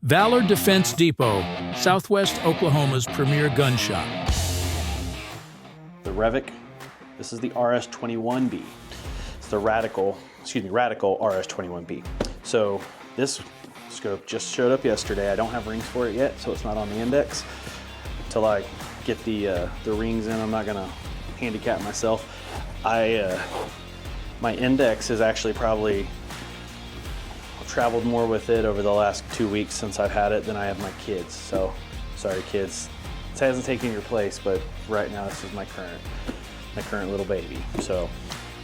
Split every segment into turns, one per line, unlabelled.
Valor Defense Depot, Southwest Oklahoma's premier gun shop.
The Revik, this is the RS21B. It's the Radikl RS21B. So this scope just showed up yesterday. I don't have rings for it yet, so it's not on the index. Until I get the rings in, I'm not gonna handicap myself. My index is actually probably traveled more with it over the last 2 weeks since I've had it than I have my kids. So, sorry kids. This hasn't taken your place, but right now this is my current little baby. So,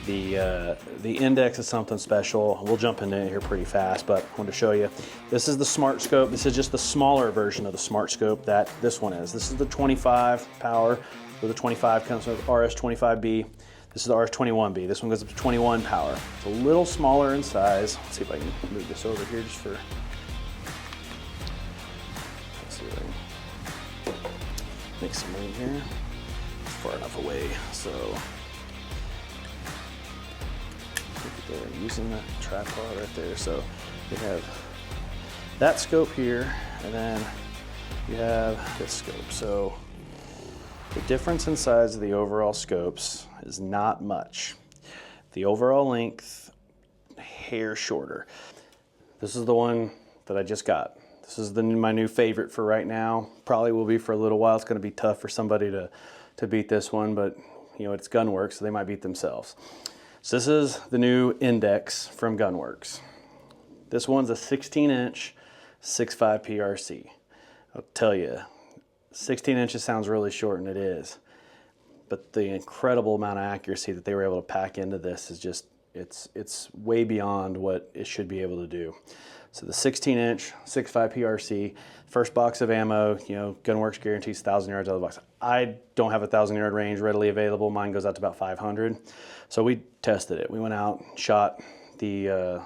the index is something special. We'll jump into it here pretty fast, but I wanted to show you. This is the Smart Scope. This is just the smaller version of the Smart Scope that this one is. This is the 25 power. So the 25 comes with RS25B. This is the RS21B. This one goes up to 21 power. It's a little smaller in size. Let's see if I can move this over here just for, let's see if I can make some room here. It's far enough away, so they're using the tripod right there. So you have that scope here, and then you have this scope. So the difference in size of the overall scopes is not much. The overall length, hair shorter. This is the one that I just got. This is my new favorite for right now. Probably will be for a little while. It's gonna be tough for somebody to beat this one, but you know, it's Gunworks, so they might beat themselves. So this is the new index from Gunworks. This one's a 16-inch 6.5 PRC. I'll tell you, 16 inches sounds really short, and it is. But the incredible amount of accuracy that they were able to pack into this is just, it's way beyond what it should be able to do. So the 16-inch 6.5 PRC, first box of ammo, you know, Gunworks guarantees 1,000 yards out of the box. I don't have a 1,000-yard range readily available. Mine goes out to about 500. So we tested it. We went out, shot the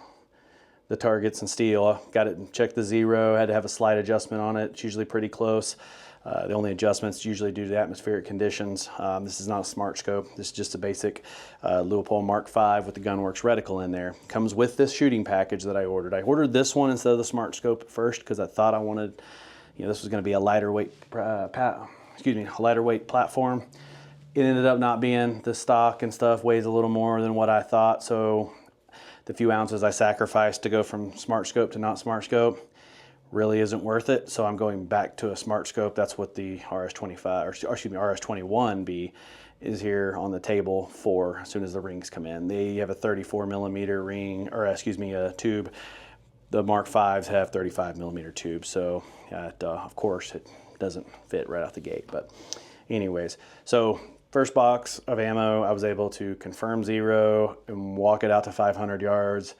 targets in steel, got it, checked the zero, had to have a slight adjustment on it. It's usually pretty close. The only adjustments usually due to atmospheric conditions. This is not a Smart Scope. This is just a basic Leupold Mark V with the Gunworks reticle in there. Comes with this shooting package that I ordered. I ordered this one instead of the Smart Scope at first because I thought I wanted, you know, this was going to be a lighter weight, lighter weight platform. It ended up not being. The stock and stuff weighs a little more than what I thought. So the few ounces I sacrificed to go from Smart Scope to not Smart Scope really isn't worth it, so I'm going back to a Smart Scope. That's what the RS21B is here on the table for as soon as the rings come in. They have a 34 millimeter ring, or a tube. The Mark V's have 35 millimeter tubes, so of course it doesn't fit right out the gate. But anyways, so first box of ammo, I was able to confirm zero and walk it out to 500 yards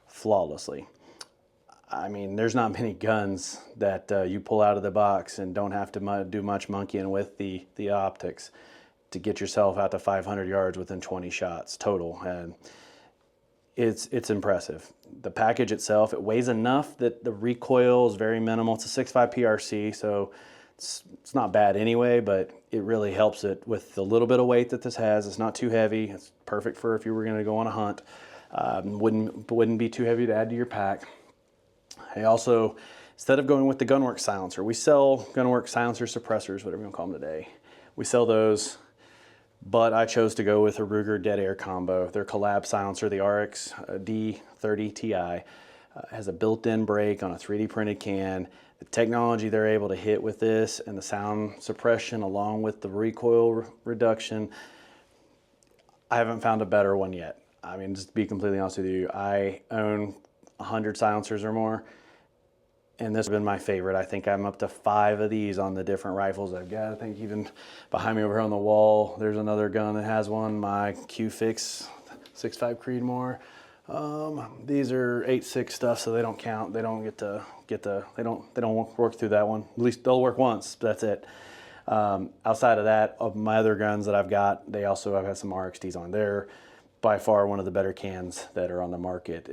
flawlessly. I mean, there's not many guns that you pull out of the box and don't have to do much monkeying with the optics to get yourself out to 500 yards within 20 shots total. And it's impressive. The package itself, it weighs enough that the recoil is very minimal. It's a 6.5 PRC, so it's not bad anyway, but it really helps it with the little bit of weight that this has. It's not too heavy. It's perfect for if you were gonna go on a hunt. Wouldn't be too heavy to add to your pack. I also, instead of going with the Gunworks silencer, we sell Gunworks silencer suppressors, whatever you want to call them today. We sell those, but I chose to go with a Ruger Dead Air combo. Their collab silencer, the RX D30 Ti, has a built-in brake on a 3D printed can. The technology they're able to hit with this and the sound suppression along with the recoil reduction, I haven't found a better one yet. I mean, just to be completely honest with you, I own 100 silencers or more, and this has been my favorite. I think I'm up to 5 of these on the different rifles I've got. I think even behind me over here on the wall, there's another gun that has one, my Q-Fix 6.5 Creedmoor. These are 8.6 stuff, so they don't count. They don't they don't work through that one. At least they'll work once, but that's it. Outside of that, of my other guns that I've got, I've had some RXDs on there. By far one of the better cans that are on the market.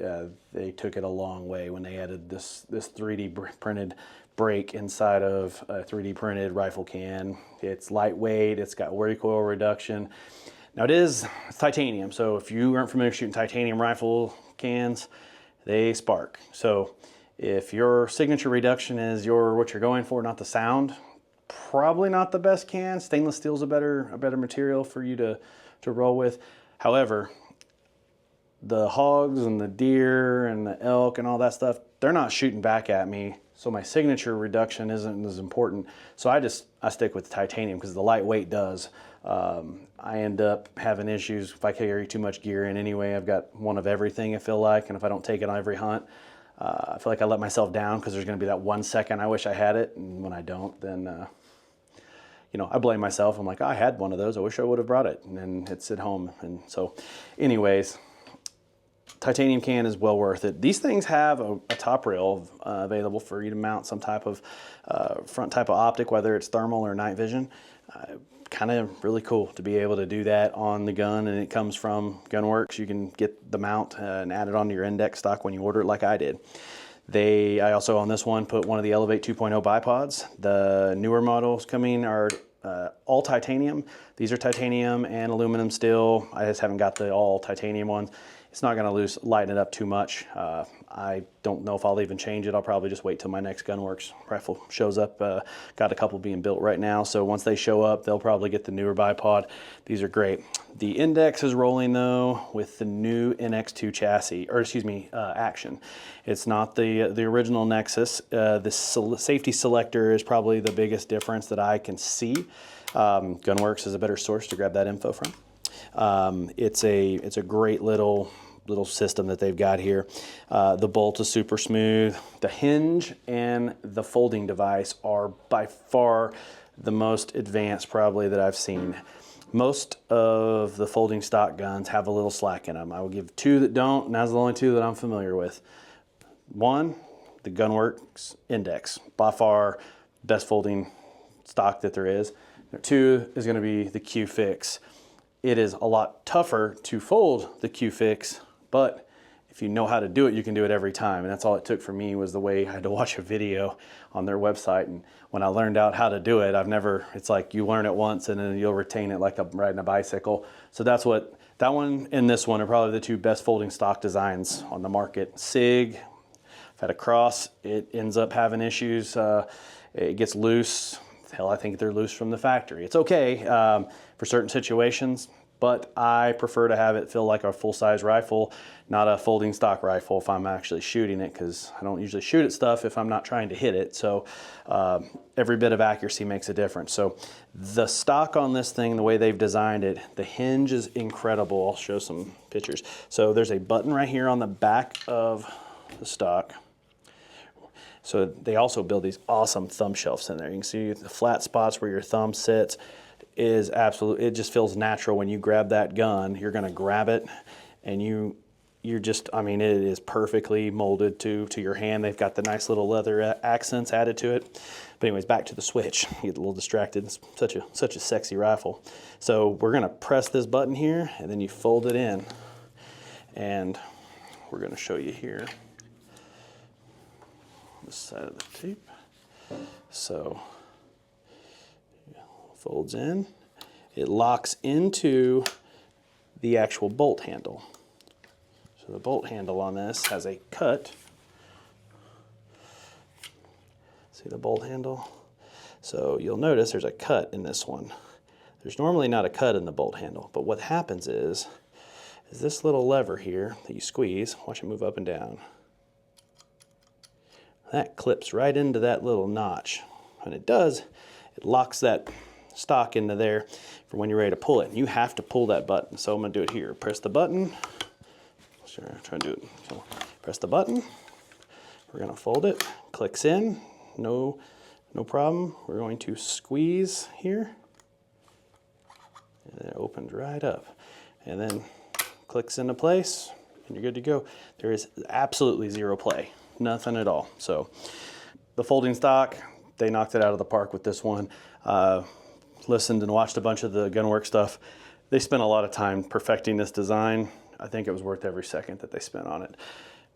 They took it a long way when they added this 3D printed brake inside of a 3D printed rifle can. It's lightweight, it's got recoil reduction. Now it's titanium, so if you aren't familiar with shooting titanium rifle cans, they spark. So If your signature reduction is what you're going for, not the sound, probably not the best can. Stainless steel is a better material for you to roll with. However, the hogs and the deer and the elk and all that stuff, they're not shooting back at me, so my signature reduction isn't as important. So I stick with titanium because the lightweight does. I end up having issues if I carry too much gear in anyway. I've got one of everything, I feel like, and if I don't take it on every hunt, I feel like I let myself down because there's going to be that 1 second I wish I had it, and when I don't, then you know, I blame myself. I'm like, oh, I had one of those, I wish I would have brought it, and then it's at home. And so anyways, titanium can is well worth it. These things have a top rail available for you to mount some type of front type of optic, whether it's thermal or night vision. Kind of really cool to be able to do that on the gun, and it comes from Gunworks. You can get the mount and add it onto your index stock when you order it, like I did. I also on this one put one of the Elevate 2.0 bipods. The newer models coming are all titanium. These are titanium and aluminum still. I just haven't got the all titanium ones. It's not going to lighten it up too much. I don't know if I'll even change it. I'll probably just wait till my next Gunworks rifle shows up. Got a couple being built right now, so once they show up, they'll probably get the newer bipod. These are great. The index is rolling though with the new NX2 chassis, or excuse me, Action. It's not the original Nexus. The safety selector is probably the biggest difference that I can see. Gunworks is a better source to grab that info from. It's a great little system that they've got here. The bolt is super smooth. The hinge and the folding device are by far the most advanced probably that I've seen. Most of the folding stock guns have a little slack in them. I will give two that don't, and that's the only two that I'm familiar with. One, the Gunworks Index, by far best folding stock that there is. Two is going to be the Q-Fix. It is a lot tougher to fold the Q-Fix, but if you know how to do it, you can do it every time. And that's all it took for me, was the way I had to watch a video on their website. And when I learned out how to do it, it's like you learn it once and then you'll retain it like riding a bicycle. So that one and this one are probably the two best folding stock designs on the market. SIG, I've had a Cross, it ends up having issues. It gets loose. Hell, I think they're loose from the factory. It's okay for certain situations, but I prefer to have it feel like a full-size rifle, not a folding stock rifle if I'm actually shooting it, because I don't usually shoot at stuff if I'm not trying to hit it. So every bit of accuracy makes a difference. So the stock on this thing, the way they've designed it, the hinge is incredible. I'll show some pictures. So there's a button right here on the back of the stock. So they also build these awesome thumb shelves in there. You can see the flat spots where your thumb sits is absolute. It just feels natural when you grab that gun. You're going to grab it, and you're just, I mean, it is perfectly molded to your hand. They've got the nice little leather accents added to it. But anyways, back to the switch. You get a little distracted. It's such a sexy rifle. So we're going to press this button here, and then you fold it in, and we're going to show you here. This side of the tape. So folds in, it locks into the actual bolt handle. So the bolt handle on this has a cut. See the bolt handle? So you'll notice there's a cut in this one. There's normally not a cut in the bolt handle, but what happens is this little lever here that you squeeze, watch it move up and down. That clips right into that little notch. When it does, it locks that stock into there for when you're ready to pull it. You have to pull that button. So I'm going to do it here. Press the button. Sure, I'm trying to do it. So press the button. We're going to fold it. Clicks in. No problem. We're going to squeeze here. And it opens right up. And then clicks into place, and you're good to go. There is absolutely zero play. Nothing at all. So the folding stock, they knocked it out of the park with this one. Listened and watched a bunch of the Gunworks stuff. They spent a lot of time perfecting this design. I think it was worth every second that they spent on it.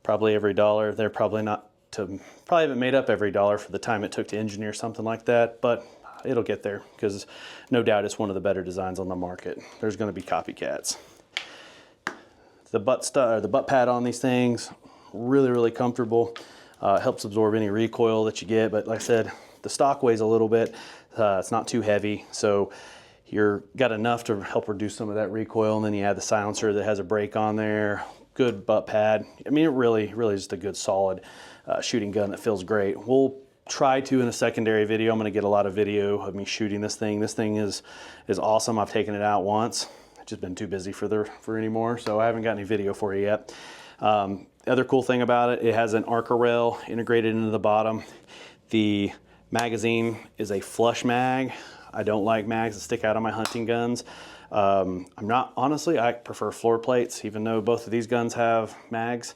Probably every dollar. They're probably haven't made up every dollar for the time it took to engineer something like that, but it'll get there, because no doubt it's one of the better designs on the market. There's going to be copycats. The butt pad on these things, really comfortable. Helps absorb any recoil that you get, but like I said, the stock weighs a little bit. It's not too heavy, so you're got enough to help reduce some of that recoil, and then you add the silencer that has a brake on there, good butt pad. I mean, it really is just a good solid shooting gun that feels great. We'll try to in a secondary video. I'm going to get a lot of video of me shooting this thing. This thing is awesome. I've taken it out once. I've just been too busy for any more, so I haven't got any video for you yet. The other cool thing about it, it has an Arca rail integrated into the bottom. The magazine is a flush mag. I don't like mags that stick out on my hunting guns. Honestly, I prefer floor plates, even though both of these guns have mags.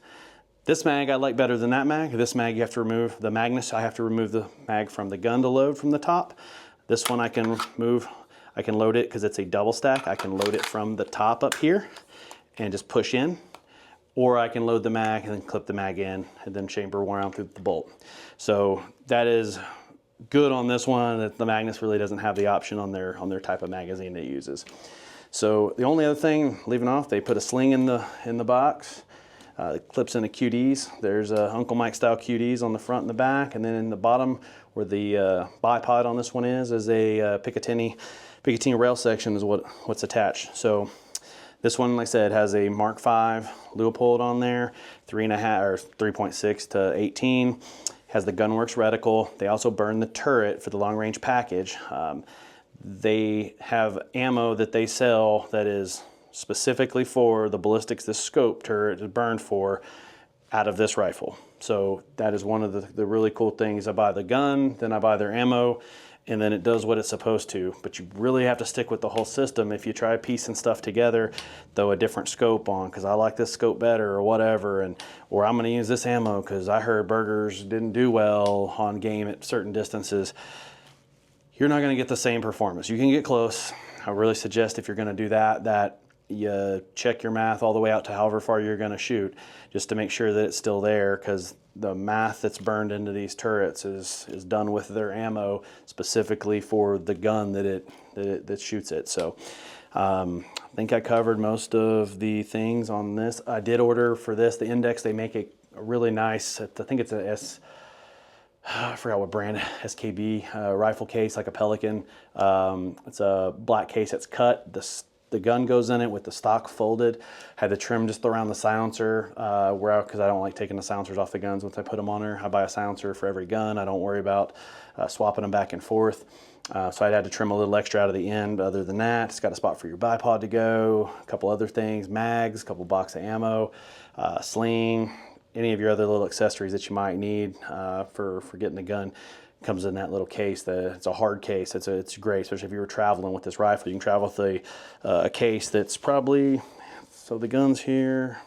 This mag I like better than that mag. This mag you have to remove the magnets. I have to remove the mag from the gun to load from the top. This one I can move. I can load it because it's a double stack. I can load it from the top up here and just push in. Or I can load the mag and then clip the mag in and then chamber around through the bolt. So that is good on this one, that the Magnus really doesn't have the option on their type of magazine it uses. So the only other thing, leaving off, they put a sling in the box. It clips into QDs. There's Uncle Mike style QDs on the front and the back, and then in the bottom where the bipod on this one is a Picatinny rail section is what's attached. So this one, like I said, has a Mark V Leupold on there, 3.5 or 3.6 to 18. Has the Gunworks reticle. They also burn the turret for the long range package. They have ammo that they sell that is specifically for the ballistics this scope turret is burned for out of this rifle. So that is one of the really cool things. I buy the gun, then I buy their ammo, and then it does what it's supposed to. But you really have to stick with the whole system. If you try piecing stuff together, throw a different scope on because I like this scope better or whatever, or I'm gonna use this ammo because I heard burgers didn't do well on game at certain distances, you're not gonna get the same performance. You can get close. I really suggest if you're gonna do that you check your math all the way out to however far you're gonna shoot, just to make sure that it's still there, because the math that's burned into these turrets is done with their ammo specifically for the gun that shoots it. So I think I covered most of the things on this. I did order for this, the Index. They make a really nice, I think it's a I forgot what brand, SKB rifle case, like a Pelican. It's a black case that's cut. The gun goes in it with the stock folded. Had the trim just around the silencer, because I don't like taking the silencers off the guns once I put them on there. I buy a silencer for every gun. I don't worry about swapping them back and forth. So I had to trim a little extra out of the end. Other than that, it's got a spot for your bipod to go, a couple other things, mags, a couple box of ammo, sling, any of your other little accessories that you might need for getting the gun. Comes in that little case. It's a hard case. It's great, especially if you were traveling with this rifle. You can travel with a case that's probably, so the gun's here.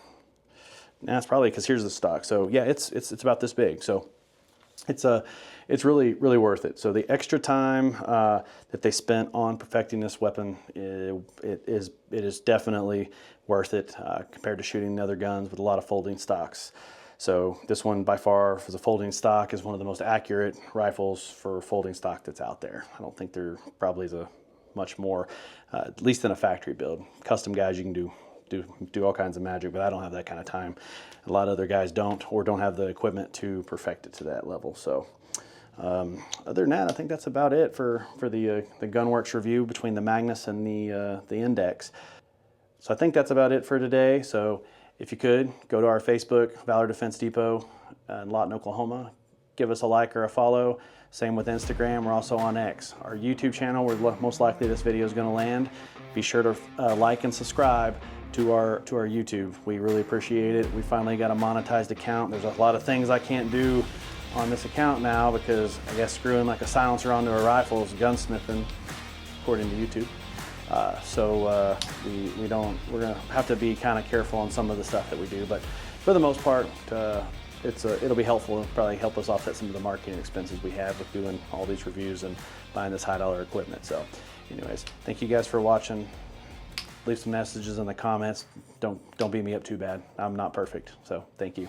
Now it's probably, because here's the stock. So yeah, it's about this big. So it's really worth it. So the extra time that they spent on perfecting this weapon, it is definitely worth it compared to shooting other guns with a lot of folding stocks. So this one by far, for the folding stock, is one of the most accurate rifles for folding stock that's out there. I don't think there probably is a much more, at least in a factory build. Custom guys, you can do all kinds of magic, but I don't have that kind of time. A lot of other guys don't, or don't have the equipment to perfect it to that level. So other than that, I think that's about it for the Gunworks review between the Magnus and the Index. So I think that's about it for today. So if you could, go to our Facebook, Valor Defense Depot in Lawton, Oklahoma. Give us a like or a follow. Same with Instagram. We're also on X. Our YouTube channel, where most likely this video is going to land. Be sure to like and subscribe to our YouTube. We really appreciate it. We finally got a monetized account. There's a lot of things I can't do on this account now because I guess screwing like a silencer onto a rifle is gunsmithing, according to YouTube. We're gonna have to be kind of careful on some of the stuff that we do, but for the most part, it'll be helpful and probably help us offset some of the marketing expenses we have with doing all these reviews and buying this high-dollar equipment. So anyways, thank you guys for watching. Leave some messages in the comments. Don't beat me up too bad. I'm not perfect, so thank you.